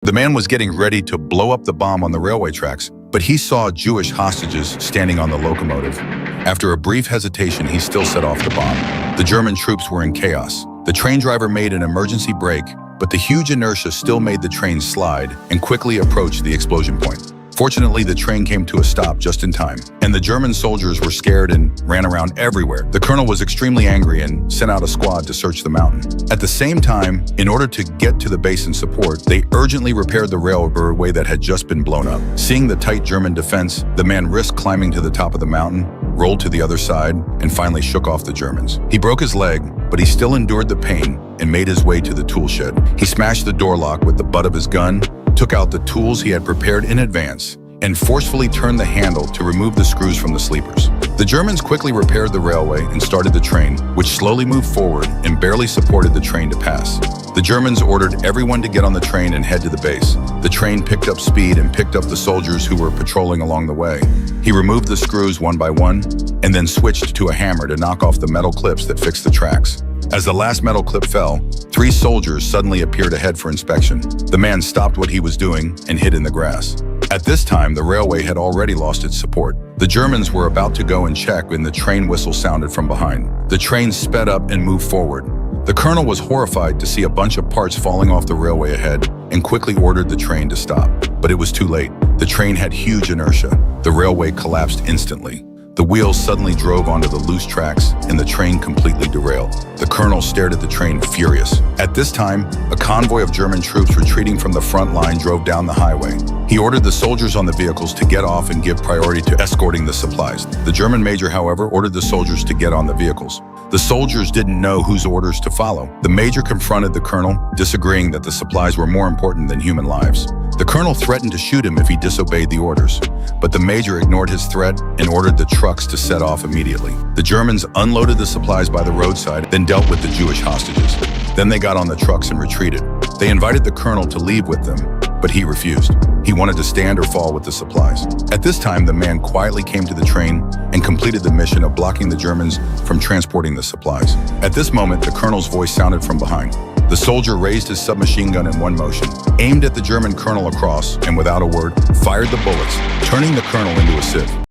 The man was getting ready to blow up the bomb on the railway tracks, but he saw Jewish hostages standing on the locomotive. After a brief hesitation, he still set off the bomb. The German troops were in chaos. The train driver made an emergency brake, but the huge inertia still made the train slide and quickly approached the explosion point. Fortunately, the train came to a stop just in time, and the German soldiers were scared and ran around everywhere. The colonel was extremely angry and sent out a squad to search the mountain. At the same time, in order to get to the base and support, they urgently repaired the railway that had just been blown up. Seeing the tight German defense, the man risked climbing to the top of the mountain, rolled to the other side, and finally shook off the Germans. He broke his leg, but he still endured the pain and made his way to the tool shed. He smashed the door lock with the butt of his gun, took out the tools he had prepared in advance, and forcefully turned the handle to remove the screws from the sleepers. The Germans quickly repaired the railway and started the train, which slowly moved forward and barely supported the train to pass. The Germans ordered everyone to get on the train and head to the base. The train picked up speed and picked up the soldiers who were patrolling along the way. He removed the screws one by one and then switched to a hammer to knock off the metal clips that fixed the tracks. As the last metal clip fell, 3 soldiers suddenly appeared ahead for inspection. The man stopped what he was doing and hid in the grass. At this time, the railway had already lost its support. The Germans were about to go and check when the train whistle sounded from behind. The train sped up and moved forward. The colonel was horrified to see a bunch of parts falling off the railway ahead and quickly ordered the train to stop. But it was too late. The train had huge inertia. The railway collapsed instantly. The wheels suddenly drove onto the loose tracks and the train completely derailed. The colonel stared at the train, furious. At this time, a convoy of German troops retreating from the front line drove down the highway. He ordered the soldiers on the vehicles to get off and give priority to escorting the supplies. The German major, however, ordered the soldiers to get on the vehicles. The soldiers didn't know whose orders to follow. The major confronted the colonel, disagreeing that the supplies were more important than human lives. The colonel threatened to shoot him if he disobeyed the orders, but the major ignored his threat and ordered the trucks to set off immediately. The Germans unloaded the supplies by the roadside, then dealt with the Jewish hostages. Then they got on the trucks and retreated. They invited the colonel to leave with them, but he refused. He wanted to stand or fall with the supplies. At this time, the man quietly came to the train and completed the mission of blocking the Germans from transporting the supplies. At this moment, the colonel's voice sounded from behind. The soldier raised his submachine gun in one motion, aimed at the German colonel across, and without a word, fired the bullets, turning the colonel into a sieve.